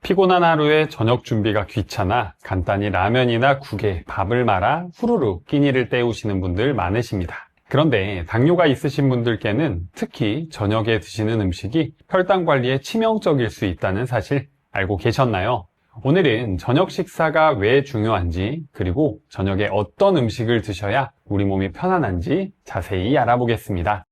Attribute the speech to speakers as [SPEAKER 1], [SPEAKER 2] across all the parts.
[SPEAKER 1] 피곤한 하루에 저녁 준비가 귀찮아 간단히 라면이나 국에 밥을 말아 후루룩 끼니를 때우시는 분들 많으십니다. 그런데 당뇨가 있으신 분들께는 특히 저녁에 드시는 음식이 혈당 관리에 치명적일 수 있다는 사실 알고 계셨나요? 오늘은 저녁 식사가 왜 중요한지, 그리고 저녁에 어떤 음식을 드셔야 우리 몸이 편안한지 자세히 알아보겠습니다.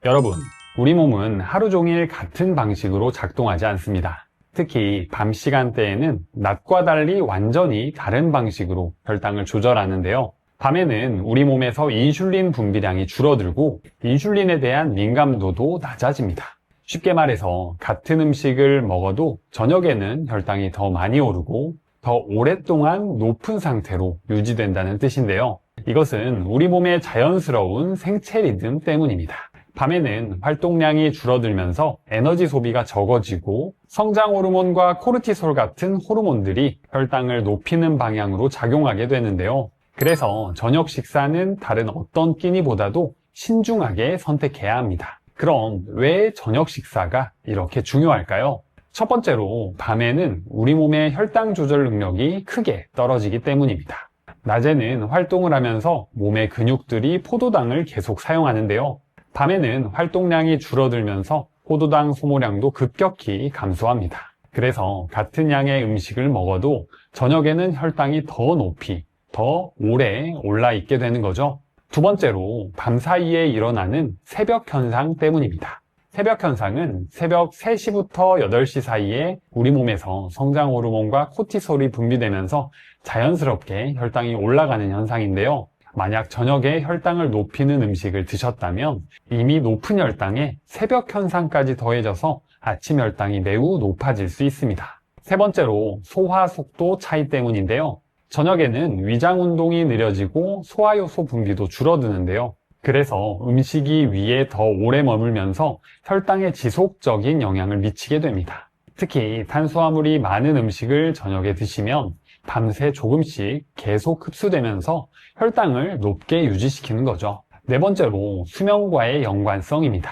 [SPEAKER 1] 여러분, 우리 몸은 하루 종일 같은 방식으로 작동하지 않습니다. 특히 밤 시간대에는 낮과 달리 완전히 다른 방식으로 혈당을 조절하는데요. 밤에는 우리 몸에서 인슐린 분비량이 줄어들고 인슐린에 대한 민감도도 낮아집니다. 쉽게 말해서 같은 음식을 먹어도 저녁에는 혈당이 더 많이 오르고 더 오랫동안 높은 상태로 유지된다는 뜻인데요. 이것은 우리 몸의 자연스러운 생체 리듬 때문입니다. 밤에는 활동량이 줄어들면서 에너지 소비가 적어지고 성장 호르몬과 코르티솔 같은 호르몬들이 혈당을 높이는 방향으로 작용하게 되는데요. 그래서 저녁 식사는 다른 어떤 끼니보다도 신중하게 선택해야 합니다. 그럼 왜 저녁 식사가 이렇게 중요할까요? 첫 번째로, 밤에는 우리 몸의 혈당 조절 능력이 크게 떨어지기 때문입니다. 낮에는 활동을 하면서 몸의 근육들이 포도당을 계속 사용하는데요. 밤에는 활동량이 줄어들면서 포도당 소모량도 급격히 감소합니다. 그래서 같은 양의 음식을 먹어도 저녁에는 혈당이 더 높이, 더 오래 올라 있게 되는 거죠. 두 번째로, 밤 사이에 일어나는 새벽 현상 때문입니다. 새벽 현상은 새벽 3시부터 8시 사이에 우리 몸에서 성장 호르몬과 코티솔이 분비되면서 자연스럽게 혈당이 올라가는 현상인데요. 만약 저녁에 혈당을 높이는 음식을 드셨다면 이미 높은 혈당에 새벽 현상까지 더해져서 아침 혈당이 매우 높아질 수 있습니다. 세 번째로, 소화 속도 차이 때문인데요. 저녁에는 위장 운동이 느려지고 소화효소 분비도 줄어드는데요. 그래서 음식이 위에 더 오래 머물면서 혈당에 지속적인 영향을 미치게 됩니다. 특히 탄수화물이 많은 음식을 저녁에 드시면 밤새 조금씩 계속 흡수되면서 혈당을 높게 유지시키는 거죠. 네 번째로, 수면과의 연관성입니다.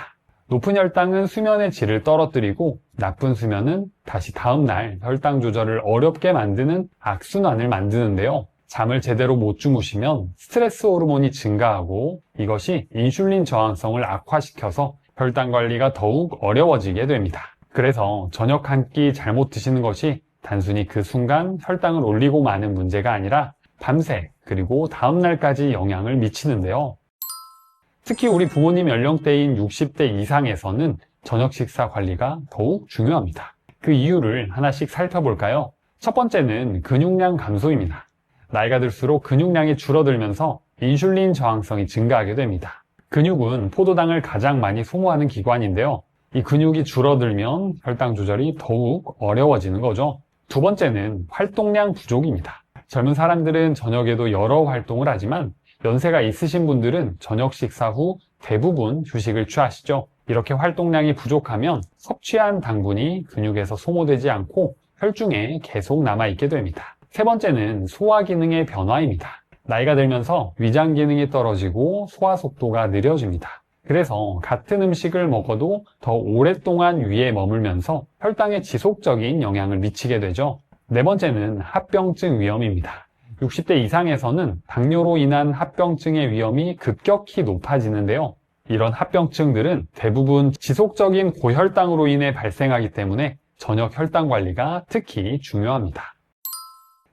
[SPEAKER 1] 높은 혈당은 수면의 질을 떨어뜨리고 나쁜 수면은 다시 다음날 혈당 조절을 어렵게 만드는 악순환을 만드는데요. 잠을 제대로 못 주무시면 스트레스 호르몬이 증가하고 이것이 인슐린 저항성을 악화시켜서 혈당 관리가 더욱 어려워지게 됩니다. 그래서 저녁 한 끼 잘못 드시는 것이 단순히 그 순간 혈당을 올리고 마는 문제가 아니라 밤새 그리고 다음날까지 영향을 미치는데요. 특히 우리 부모님 연령대인 60대 이상에서는 저녁 식사 관리가 더욱 중요합니다. 그 이유를 하나씩 살펴볼까요? 첫 번째는 근육량 감소입니다. 나이가 들수록 근육량이 줄어들면서 인슐린 저항성이 증가하게 됩니다. 근육은 포도당을 가장 많이 소모하는 기관인데요. 이 근육이 줄어들면 혈당 조절이 더욱 어려워지는 거죠. 두 번째는 활동량 부족입니다. 젊은 사람들은 저녁에도 여러 활동을 하지만 연세가 있으신 분들은 저녁 식사 후 대부분 휴식을 취하시죠. 이렇게 활동량이 부족하면 섭취한 당분이 근육에서 소모되지 않고 혈중에 계속 남아있게 됩니다. 세 번째는 소화 기능의 변화입니다. 나이가 들면서 위장 기능이 떨어지고 소화 속도가 느려집니다. 그래서 같은 음식을 먹어도 더 오랫동안 위에 머물면서 혈당에 지속적인 영향을 미치게 되죠. 네 번째는 합병증 위험입니다. 60대 이상에서는 당뇨로 인한 합병증의 위험이 급격히 높아지는데요. 이런 합병증들은 대부분 지속적인 고혈당으로 인해 발생하기 때문에 저녁 혈당 관리가 특히 중요합니다.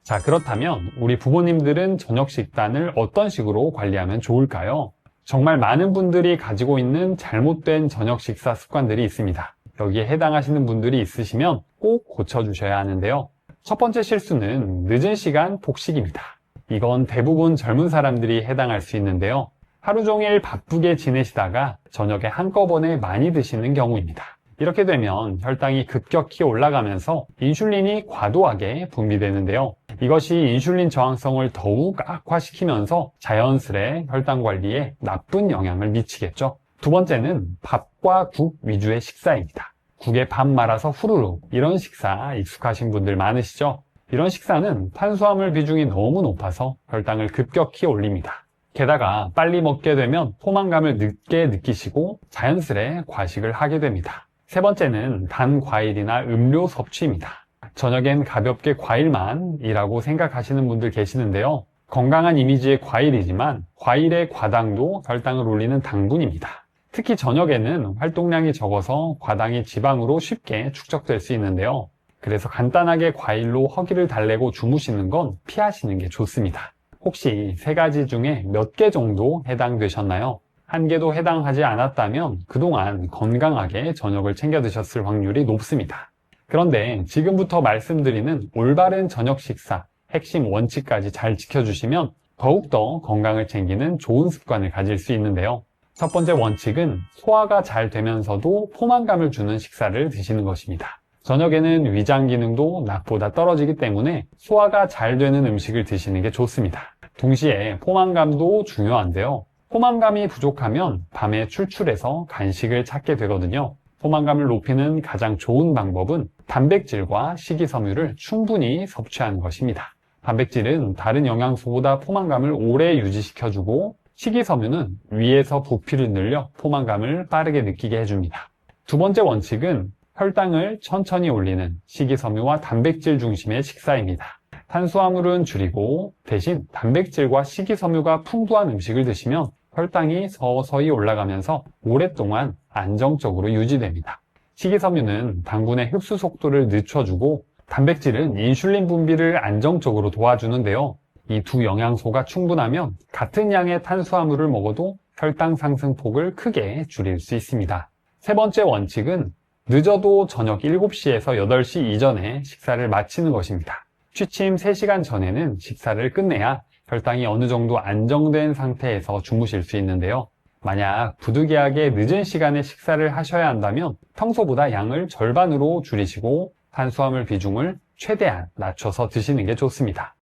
[SPEAKER 1] 자, 그렇다면 우리 부모님들은 저녁 식단을 어떤 식으로 관리하면 좋을까요? 정말 많은 분들이 가지고 있는 잘못된 저녁 식사 습관들이 있습니다. 여기에 해당하시는 분들이 있으시면 꼭 고쳐주셔야 하는데요. 첫 번째 실수는 늦은 시간 폭식입니다. 이건 대부분 젊은 사람들이 해당할 수 있는데요. 하루 종일 바쁘게 지내시다가 저녁에 한꺼번에 많이 드시는 경우입니다. 이렇게 되면 혈당이 급격히 올라가면서 인슐린이 과도하게 분비되는데요. 이것이 인슐린 저항성을 더욱 악화시키면서 자연스레 혈당 관리에 나쁜 영향을 미치겠죠. 두 번째는 밥과 국 위주의 식사입니다. 국에 밥 말아서 후루룩, 이런 식사 익숙하신 분들 많으시죠? 이런 식사는 탄수화물 비중이 너무 높아서 혈당을 급격히 올립니다. 게다가 빨리 먹게 되면 포만감을 늦게 느끼시고 자연스레 과식을 하게 됩니다. 세 번째는 단 과일이나 음료 섭취입니다. 저녁엔 가볍게 과일만이라고 생각하시는 분들 계시는데요. 건강한 이미지의 과일이지만 과일의 과당도 혈당을 올리는 당분입니다. 특히 저녁에는 활동량이 적어서 과당이 지방으로 쉽게 축적될 수 있는데요. 그래서 간단하게 과일로 허기를 달래고 주무시는 건 피하시는 게 좋습니다. 혹시 세 가지 중에 몇 개 정도 해당되셨나요? 한 개도 해당하지 않았다면 그동안 건강하게 저녁을 챙겨 드셨을 확률이 높습니다. 그런데 지금부터 말씀드리는 올바른 저녁 식사, 핵심 원칙까지 잘 지켜주시면 더욱더 건강을 챙기는 좋은 습관을 가질 수 있는데요. 첫 번째 원칙은 소화가 잘 되면서도 포만감을 주는 식사를 드시는 것입니다. 저녁에는 위장 기능도 낮보다 떨어지기 때문에 소화가 잘 되는 음식을 드시는 게 좋습니다. 동시에 포만감도 중요한데요. 포만감이 부족하면 밤에 출출해서 간식을 찾게 되거든요. 포만감을 높이는 가장 좋은 방법은 단백질과 식이섬유를 충분히 섭취하는 것입니다. 단백질은 다른 영양소보다 포만감을 오래 유지시켜주고 식이섬유는 위에서 부피를 늘려 포만감을 빠르게 느끼게 해줍니다. 두 번째 원칙은 혈당을 천천히 올리는 식이섬유와 단백질 중심의 식사입니다. 탄수화물은 줄이고 대신 단백질과 식이섬유가 풍부한 음식을 드시면 혈당이 서서히 올라가면서 오랫동안 안정적으로 유지됩니다. 식이섬유는 당분의 흡수 속도를 늦춰주고 단백질은 인슐린 분비를 안정적으로 도와주는데요. 이 두 영양소가 충분하면 같은 양의 탄수화물을 먹어도 혈당 상승 폭을 크게 줄일 수 있습니다. 세 번째 원칙은 늦어도 저녁 7시에서 8시 이전에 식사를 마치는 것입니다. 취침 3시간 전에는 식사를 끝내야 혈당이 어느 정도 안정된 상태에서 주무실 수 있는데요. 만약 부득이하게 늦은 시간에 식사를 하셔야 한다면 평소보다 양을 절반으로 줄이시고 탄수화물 비중을 최대한 낮춰서 드시는 게 좋습니다.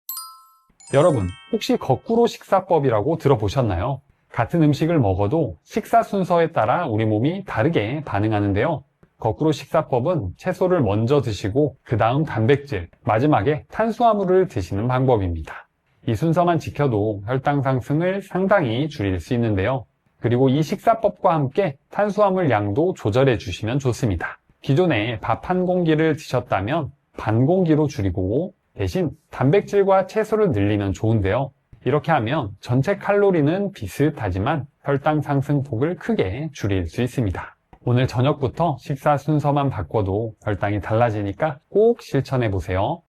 [SPEAKER 1] 여러분, 혹시 거꾸로 식사법이라고 들어보셨나요? 같은 음식을 먹어도 식사 순서에 따라 우리 몸이 다르게 반응하는데요. 거꾸로 식사법은 채소를 먼저 드시고 그 다음 단백질, 마지막에 탄수화물을 드시는 방법입니다. 이 순서만 지켜도 혈당 상승을 상당히 줄일 수 있는데요. 그리고 이 식사법과 함께 탄수화물 양도 조절해 주시면 좋습니다. 기존에 밥 한 공기를 드셨다면 반 공기로 줄이고 대신 단백질과 채소를 늘리면 좋은데요. 이렇게 하면 전체 칼로리는 비슷하지만 혈당 상승 폭을 크게 줄일 수 있습니다. 오늘 저녁부터 식사 순서만 바꿔도 혈당이 달라지니까 꼭 실천해 보세요.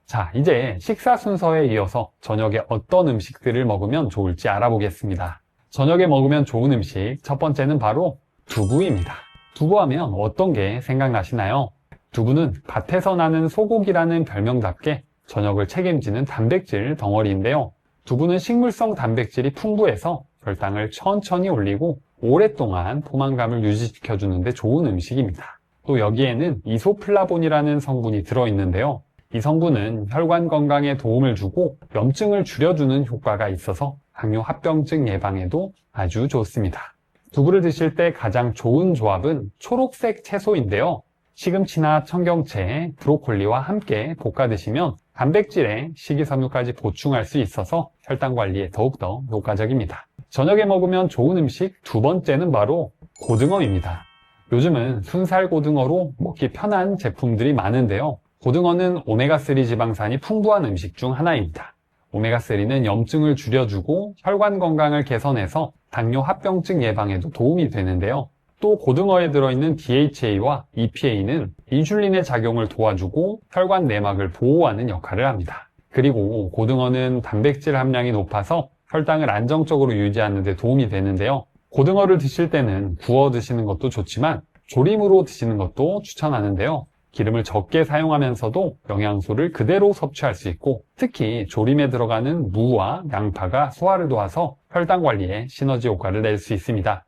[SPEAKER 1] 자, 이제 식사 순서에 이어서 저녁에 어떤 음식들을 먹으면 좋을지 알아보겠습니다. 저녁에 먹으면 좋은 음식 첫 번째는 바로 두부입니다. 두부하면 어떤 게 생각나시나요? 두부는 밭에서 나는 소고기라는 별명답게 저녁을 책임지는 단백질 덩어리인데요. 두부는 식물성 단백질이 풍부해서 혈당을 천천히 올리고 오랫동안 포만감을 유지시켜주는데 좋은 음식입니다. 또 여기에는 이소플라본이라는 성분이 들어있는데요. 이 성분은 혈관 건강에 도움을 주고 염증을 줄여주는 효과가 있어서 당뇨 합병증 예방에도 아주 좋습니다. 두부를 드실 때 가장 좋은 조합은 초록색 채소인데요. 시금치나 청경채, 브로콜리와 함께 볶아 드시면 단백질에 식이섬유까지 보충할 수 있어서 혈당 관리에 더욱더 효과적입니다. 저녁에 먹으면 좋은 음식 두 번째는 바로 고등어입니다. 요즘은 순살 고등어로 먹기 편한 제품들이 많은데요. 고등어는 오메가3 지방산이 풍부한 음식 중 하나입니다. 오메가3는 염증을 줄여주고 혈관 건강을 개선해서 당뇨 합병증 예방에도 도움이 되는데요. 또 고등어에 들어있는 DHA와 EPA는 인슐린의 작용을 도와주고 혈관 내막을 보호하는 역할을 합니다. 그리고 고등어는 단백질 함량이 높아서 혈당을 안정적으로 유지하는 데 도움이 되는데요. 고등어를 드실 때는 구워 드시는 것도 좋지만 조림으로 드시는 것도 추천하는데요. 기름을 적게 사용하면서도 영양소를 그대로 섭취할 수 있고 특히 조림에 들어가는 무와 양파가 소화를 도와서 혈당 관리에 시너지 효과를 낼 수 있습니다.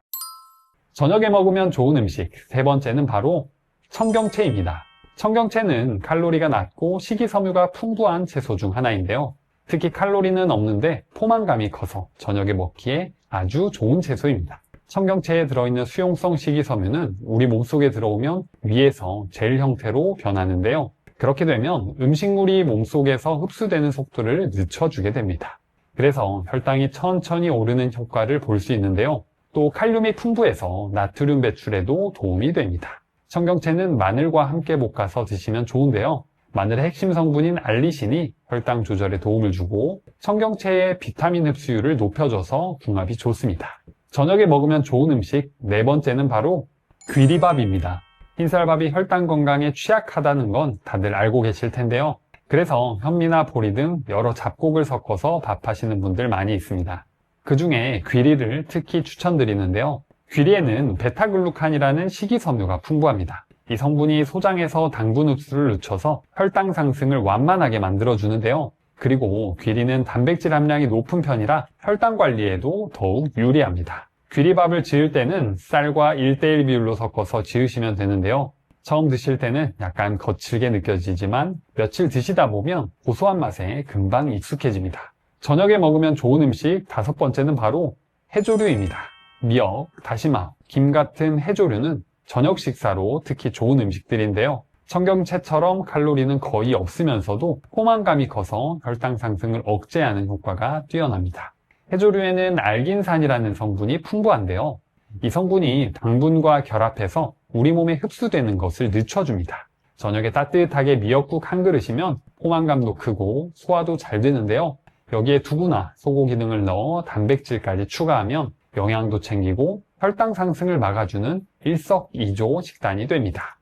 [SPEAKER 1] 저녁에 먹으면 좋은 음식 세 번째는 바로 청경채입니다. 청경채는 칼로리가 낮고 식이섬유가 풍부한 채소 중 하나인데요. 특히 칼로리는 없는데 포만감이 커서 저녁에 먹기에 아주 좋은 채소입니다. 청경채에 들어있는 수용성 식이섬유는 우리 몸속에 들어오면 위에서 젤 형태로 변하는데요. 그렇게 되면 음식물이 몸속에서 흡수되는 속도를 늦춰주게 됩니다. 그래서 혈당이 천천히 오르는 효과를 볼 수 있는데요. 또 칼륨이 풍부해서 나트륨 배출에도 도움이 됩니다. 청경채는 마늘과 함께 볶아서 드시면 좋은데요. 마늘의 핵심 성분인 알리신이 혈당 조절에 도움을 주고 청경채의 비타민 흡수율을 높여줘서 궁합이 좋습니다. 저녁에 먹으면 좋은 음식 네 번째는 바로 귀리밥입니다. 흰쌀밥이 혈당 건강에 취약하다는 건 다들 알고 계실 텐데요. 그래서 현미나 보리 등 여러 잡곡을 섞어서 밥하시는 분들 많이 있습니다. 그 중에 귀리를 특히 추천드리는데요. 귀리에는 베타글루칸이라는 식이섬유가 풍부합니다. 이 성분이 소장에서 당분 흡수를 늦춰서 혈당 상승을 완만하게 만들어주는데요. 그리고 귀리는 단백질 함량이 높은 편이라 혈당 관리에도 더욱 유리합니다. 귀리밥을 지을 때는 쌀과 1:1 비율로 섞어서 지으시면 되는데요. 처음 드실 때는 약간 거칠게 느껴지지만 며칠 드시다 보면 고소한 맛에 금방 익숙해집니다. 저녁에 먹으면 좋은 음식 다섯 번째는 바로 해조류입니다. 미역, 다시마, 김 같은 해조류는 저녁 식사로 특히 좋은 음식들인데요. 청경채처럼 칼로리는 거의 없으면서도 포만감이 커서 혈당 상승을 억제하는 효과가 뛰어납니다. 해조류에는 알긴산이라는 성분이 풍부한데요. 이 성분이 당분과 결합해서 우리 몸에 흡수되는 것을 늦춰줍니다. 저녁에 따뜻하게 미역국 한 그릇이면 포만감도 크고 소화도 잘 되는데요. 여기에 두부나 소고기 등을 넣어 단백질까지 추가하면 영양도 챙기고 혈당 상승을 막아주는 일석이조 식단이 됩니다.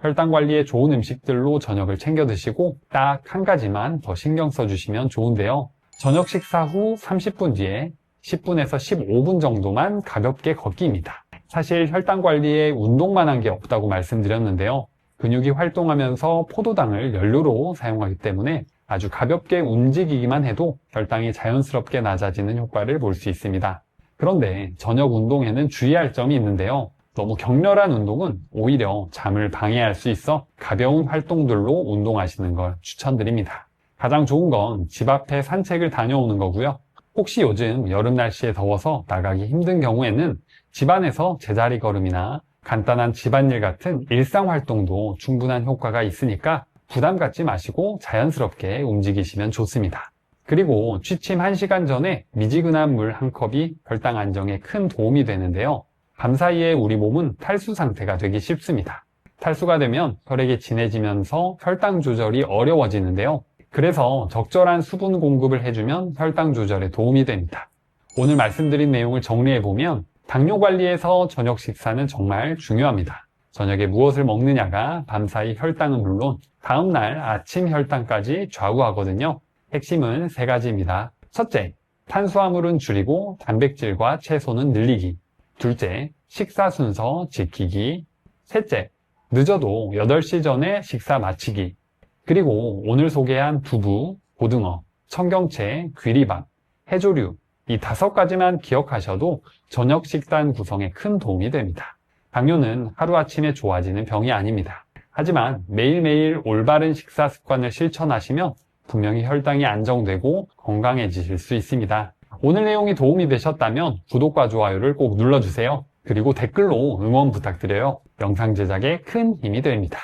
[SPEAKER 1] 혈당 관리에 좋은 음식들로 저녁을 챙겨 드시고 딱 한 가지만 더 신경 써주시면 좋은데요. 저녁 식사 후 30분 뒤에 10분에서 15분 정도만 가볍게 걷기입니다. 사실 혈당 관리에 운동만 한 게 없다고 말씀드렸는데요. 근육이 활동하면서 포도당을 연료로 사용하기 때문에 아주 가볍게 움직이기만 해도 혈당이 자연스럽게 낮아지는 효과를 볼 수 있습니다. 그런데 저녁 운동에는 주의할 점이 있는데요. 너무 격렬한 운동은 오히려 잠을 방해할 수 있어 가벼운 활동들로 운동하시는 걸 추천드립니다. 가장 좋은 건 집 앞에 산책을 다녀오는 거고요. 혹시 요즘 여름 날씨에 더워서 나가기 힘든 경우에는 집안에서 제자리 걸음이나 간단한 집안일 같은 일상 활동도 충분한 효과가 있으니까 부담 갖지 마시고 자연스럽게 움직이시면 좋습니다. 그리고 취침 1시간 전에 미지근한 물 한 컵이 혈당 안정에 큰 도움이 되는데요. 밤 사이에 우리 몸은 탈수 상태가 되기 쉽습니다. 탈수가 되면 혈액이 진해지면서 혈당 조절이 어려워지는데요. 그래서 적절한 수분 공급을 해주면 혈당 조절에 도움이 됩니다. 오늘 말씀드린 내용을 정리해보면 당뇨 관리에서 저녁 식사는 정말 중요합니다. 저녁에 무엇을 먹느냐가 밤사이 혈당은 물론 다음날 아침 혈당까지 좌우하거든요. 핵심은 세 가지입니다. 첫째, 탄수화물은 줄이고 단백질과 채소는 늘리기. 둘째, 식사 순서 지키기. 셋째, 늦어도 8시 전에 식사 마치기. 그리고 오늘 소개한 두부, 고등어, 청경채, 귀리밥, 해조류 이 5가지만 기억하셔도 저녁 식단 구성에 큰 도움이 됩니다. 당뇨는 하루아침에 좋아지는 병이 아닙니다. 하지만 매일매일 올바른 식사 습관을 실천하시면 분명히 혈당이 안정되고 건강해지실 수 있습니다. 오늘 내용이 도움이 되셨다면 구독과 좋아요를 꼭 눌러주세요. 그리고 댓글로 응원 부탁드려요. 영상 제작에 큰 힘이 됩니다.